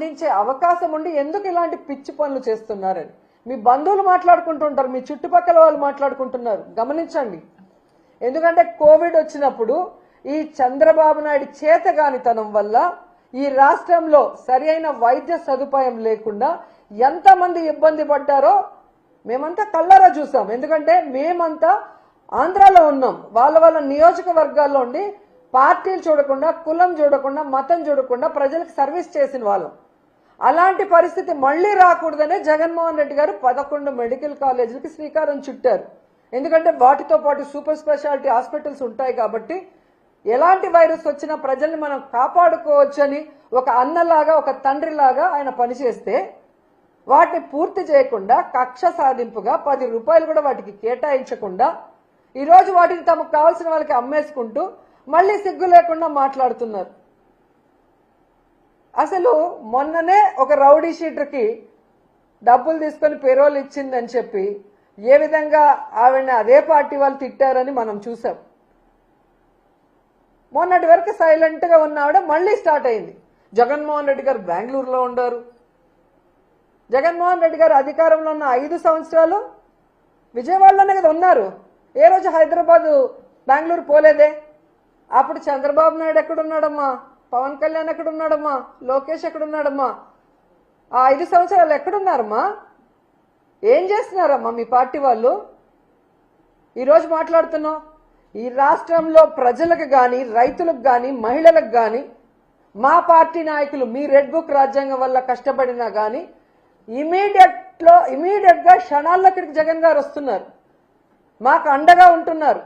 అందించే అవకాశం ఉండి ఎందుకు ఇలాంటి పిచ్చి పనులు చేస్తున్నారని మీ బంధువులు మాట్లాడుకుంటుంటారు, మీ చుట్టుపక్కల వాళ్ళు మాట్లాడుకుంటున్నారు. గమనించండి. ఎందుకంటే కోవిడ్ వచ్చినప్పుడు ఈ చంద్రబాబు నాయుడు చేతగానితనం వల్ల ఈ రాష్ట్రంలో సరైన వైద్య సదుపాయం లేకుండా ఎంతమంది ఇబ్బంది పడ్డారో మేమంతా కళ్ళారా చూసాం. ఎందుకంటే మేమంతా ఆంధ్రాలో ఉన్నాం. వాళ్ళ నియోజకవర్గాల్లో ఉండి పార్టీలు చూడకుండా, కులం చూడకుండా, మతం చూడకుండా ప్రజలకు సర్వీస్ చేసిన వాళ్ళం. అలాంటి పరిస్థితి మళ్లీ రాకూడదనే జగన్మోహన్ రెడ్డి గారు 11 మెడికల్ కాలేజీలకి శ్రీకారం చుట్టారు. ఎందుకంటే వాటితో పాటు సూపర్ స్పెషాలిటీ హాస్పిటల్స్ ఉంటాయి కాబట్టి ఎలాంటి వైరస్ వచ్చినా ప్రజల్ని మనం కాపాడుకోవచ్చని ఒక అన్నలాగా, ఒక తండ్రిలాగా ఆయన పనిచేస్తే వాటిని పూర్తి చేయకుండా కక్ష సాధింపుగా 10 రూపాయలు కూడా వాటికి కేటాయించకుండా ఈరోజు వాటిని తమకు కావాల్సిన వాళ్ళకి అమ్మేసుకుంటూ మళ్ళీ సిగ్గు లేకుండా మాట్లాడుతున్నారు. అసలు మొన్ననే ఒక రౌడీ షీటర్కి డబ్బులు తీసుకొని పేరోల్ ఇచ్చిందని చెప్పి ఏ విధంగా ఆవిడని అదే పార్టీ వాళ్ళు తిట్టారని మనం చూసాం. మొన్నటి వరకు సైలెంట్గా ఉన్న ఆవిడ మళ్ళీ స్టార్ట్ అయింది. జగన్మోహన్ రెడ్డి గారు బెంగళూరులో ఉండారు. జగన్మోహన్ రెడ్డి గారు అధికారంలో ఉన్న 5 సంవత్సరాలు విజయవాడలోనే కదా ఉన్నారు. ఏ రోజు హైదరాబాదు బెంగళూరు పోలేదే. అప్పుడు చంద్రబాబు నాయుడు ఎక్కడున్నాడమ్మా, పవన్ కళ్యాణ్ ఎక్కడున్నాడమ్మా, లోకేష్ ఎక్కడున్నాడమ్మా, ఆ 5 సంవత్సరాలు ఎక్కడున్నారమ్మా? ఏం చేస్తున్నారమ్మా మీ పార్టీ వాళ్ళు? ఈరోజు మాట్లాడుతున్నాం. ఈ రాష్ట్రంలో ప్రజలకు కానీ, రైతులకు కానీ, మహిళలకు కానీ మా పార్టీ నాయకులు మీ రెడ్ బుక్ రాజ్యాంగం వల్ల కష్టపడినా కానీ ఇమీడియట్గా క్షణాల్లో ఇక్కడికి జగన్ గారు వస్తున్నారు, మాకు అండగా ఉంటున్నారు.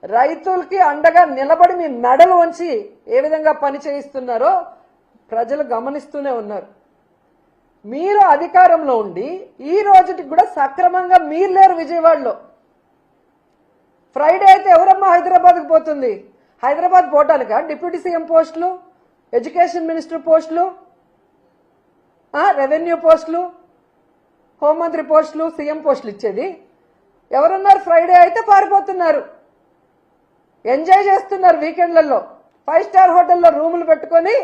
రైతులకి అండగా నిలబడి మీ మెడలు వంచి ఏ విధంగా పని చేయిస్తున్నారో ప్రజలు గమనిస్తూనే ఉన్నారు. మీరు అధికారంలో ఉండి ఈ రోజుకి కూడా సక్రమంగా మీరు లేరు విజయవాడలో. ఫ్రైడే అయితే ఎవరమ్మా హైదరాబాద్కి పోతుంది? హైదరాబాద్ పోవటానిక డిప్యూటీ సీఎం పోస్టులు, ఎడ్యుకేషన్ మినిస్టర్ పోస్టులు, రెవెన్యూ పోస్టులు, హోంమంత్రి పోస్టులు, సీఎం పోస్టులు ఇచ్చేది ఎవరున్నారు? ఫ్రైడే అయితే పారిపోతున్నారు, ఎంజాయ్ చేస్తున్నారు వీకెండ్లలో. 5 స్టార్ హోటల్లో రూములు పెట్టుకొని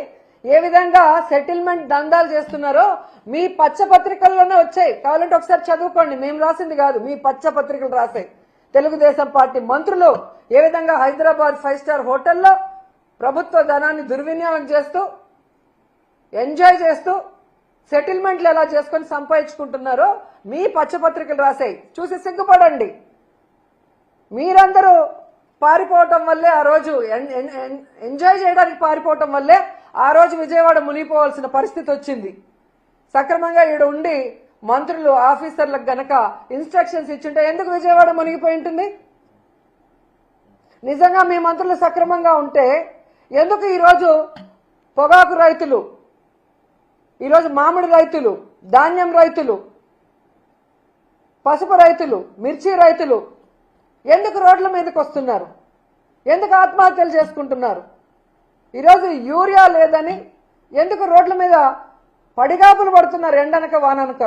ఏ విధంగా సెటిల్మెంట్ దందాలు చేస్తున్నారో మీ పచ్చ పత్రికల్లోనే వచ్చాయి. కావాలంటే ఒకసారి చదువుకోండి. మేము రాసింది కాదు, మీ పచ్చ పత్రికలు రాసాయి. తెలుగుదేశం పార్టీ మంత్రులు ఏ విధంగా హైదరాబాద్ 5 స్టార్ హోటల్లో ప్రభుత్వ ధనాన్ని దుర్వినియోగం చేస్తూ, ఎంజాయ్ చేస్తూ సెటిల్మెంట్లు ఎలా చేసుకొని సంపాదించుకుంటున్నారో మీ పచ్చపత్రికలు రాసాయి. చూసి సిగ్గుపడండి. మీరందరూ పారిపోవటం వల్లే ఆ రోజు ఎంజాయ్ చేయడానికి పారిపోవటం వల్లే ఆ రోజు విజయవాడ మునిగిపోవాల్సిన పరిస్థితి వచ్చింది. సక్రమంగా ఈడ ఉండి మంత్రులు, ఆఫీసర్లకు గనక ఇన్స్ట్రక్షన్స్ ఇచ్చుంటే ఎందుకు విజయవాడ మునిగిపోయి ఉంటుంది? నిజంగా మీ మంత్రులు సక్రమంగా ఉంటే ఎందుకు ఈరోజు పొగాకు రైతులు, ఈరోజు మామిడి రైతులు, ధాన్యం రైతులు, పసుపు రైతులు, మిర్చి రైతులు ఎందుకు రోడ్ల మీదకి వస్తున్నారు? ఎందుకు ఆత్మహత్యలు చేసుకుంటున్నారు? ఈరోజు యూరియా లేదని ఎందుకు రోడ్ల మీద పడిగాపులు పడుతున్నారు? ఎండనక వాననక.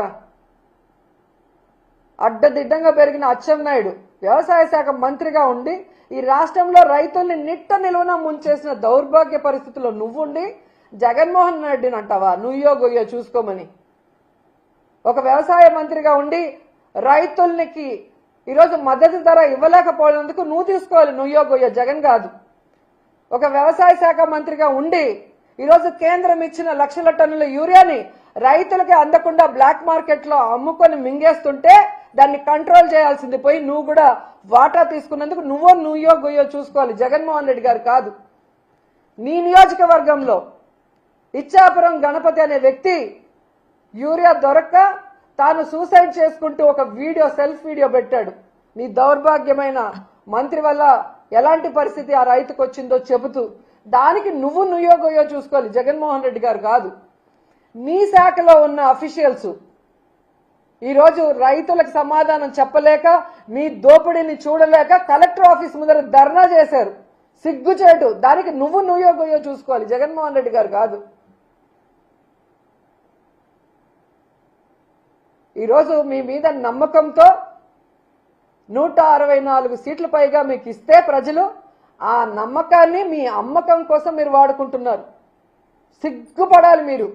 అడ్డదిడ్డంగా పెరిగిన అచ్చెన్నాయుడు వ్యవసాయ శాఖ మంత్రిగా ఉండి ఈ రాష్ట్రంలో రైతుల్ని నిట్ట నిలువున ముంచేసిన దౌర్భాగ్య పరిస్థితుల్లో నువ్వుండి జగన్మోహన్ రెడ్డిని అంటావా నుయ్యో గొయ్యో చూసుకోమని? ఒక వ్యవసాయ మంత్రిగా ఉండి రైతులకి ఈరోజు మద్దతు ధర ఇవ్వలేకపోయినందుకు నువ్వు తీసుకోవాలి నుయ్యో గొయ్యో, జగన్ కాదు. ఒక వ్యవసాయ శాఖ మంత్రిగా ఉండి ఈరోజు కేంద్రం ఇచ్చిన లక్షల టన్నుల యూరియాని రైతులకి అందకుండా బ్లాక్ మార్కెట్లో అమ్ముకొని మింగేస్తుంటే దాన్ని కంట్రోల్ చేయాల్సింది పోయి నువ్వు కూడా వాటా తీసుకున్నందుకు నుయ్యో గొయ్యో చూసుకోవాలి, జగన్మోహన్ రెడ్డి గారు కాదు. నీ నియోజకవర్గంలో ఇచ్చాపురం గణపతి అనే వ్యక్తి యూరియా దొరక్క తాను సూసైడ్ చేసుకుంటూ ఒక సెల్ఫ్ వీడియో పెట్టాడు. నీ దౌర్భాగ్యమైన మంత్రి వల్ల ఎలాంటి పరిస్థితి ఆ రైతుకు వచ్చిందో చెబుతూ దానికి నుయ్యో గొయ్యో చూసుకోవాలి, జగన్మోహన్ రెడ్డి గారు కాదు. నీ శాఖలో ఉన్న అఫీషియల్స్ ఈరోజు రైతులకు సమాధానం చెప్పలేక, మీ దోపిడీని చూడలేక కలెక్టర్ ఆఫీస్ ముందర ధర్నా చేశారు. సిగ్గుచేటు. దానికి నుయ్యో గొయ్యో చూసుకోవాలి, జగన్మోహన్ రెడ్డి గారు కాదు. ఈరోజు మీ మీద నమ్మకంతో 164 సీట్ల పైగా మీకు ఇస్తే ప్రజలు ఆ నమ్మకాన్ని మీ అమ్మకం కోసం మీరు వాడుకుంటున్నారు. సిగ్గుపడాలి మీరు.